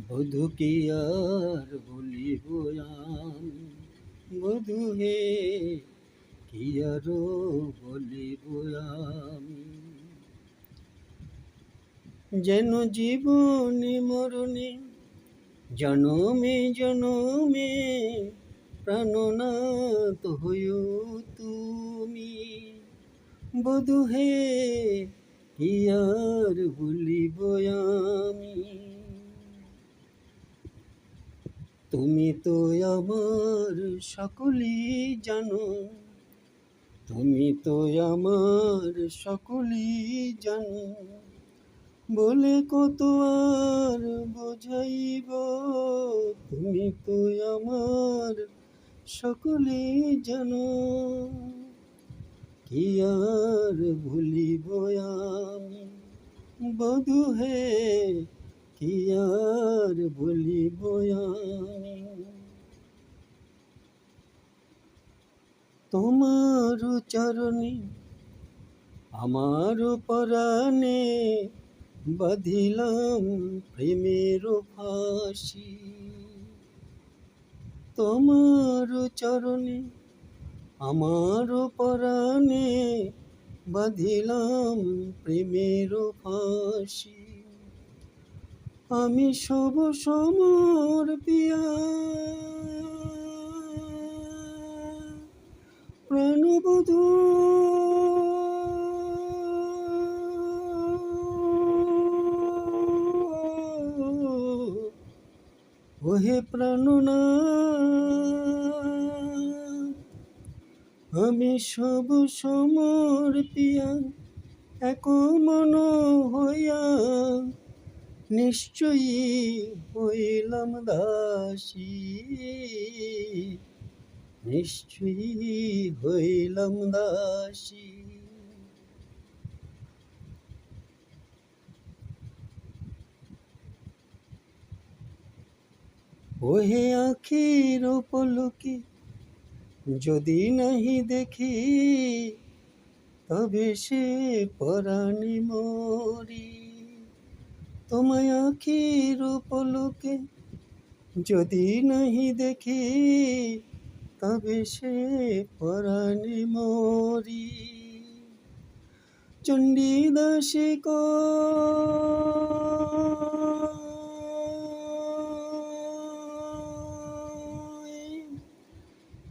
বধূ কি আর বলিব আমি, বধূ হে কি আর বলিব আমি। যেন জীবনে মরণে জনমে জনমে প্রাণনাথ হইও তুমি। বধূ হে কি আর বলিব আমি। তুমি তো আমার সকলই জানো, তুমি তো আমার সকলই জানো, বলে কত আর বোঝাইব। তুমি তো আমার সকলই জানো, কি আর ভুলিব আমি। বধূ হে কি আর বলিব আমি। তোমার চরণে আমার পরাণে বাঁধিলাম প্রেমের ফাঁসি। তোমার চরণে আমার পরাণে বাঁধিলাম প্রেমের ফাঁসি। আমি সব সমর পিয়া প্রাণবধূ, ওহে প্রাণনাথ, আমি সব সমর পিয়া এক মন হইয়া নিশ্চয়ই হইলাম দাসী, নিশ্চয়ই হইলাম দাসী। ওহে আখির পলকে যদি নাহি দেখি, তবে সে পরাণে মরি। তোমায় আখির পলকে যদি নাহি দেখি, তবে সে পরাণে মরি। চণ্ডীদাসে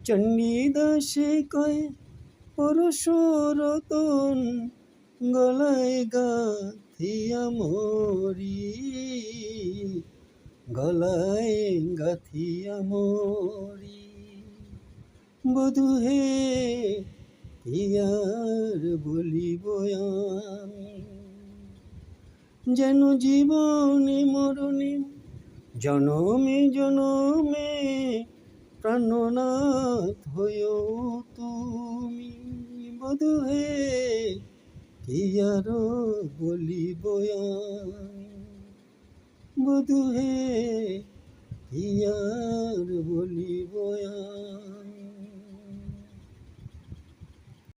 চণ্ডীদাসে কয় পরশরতন গলায় গাথিয়া মরি, গলায় গাথিয়া মরি। বধূ হে কি আর বলিব আমি। যেন জীবনে মরণে জনমে জনমে প্রাণনাথ হইও তুমি। বধূ হে কি আর বলিব আমি। বধূ হে কি আর বলিব আমি।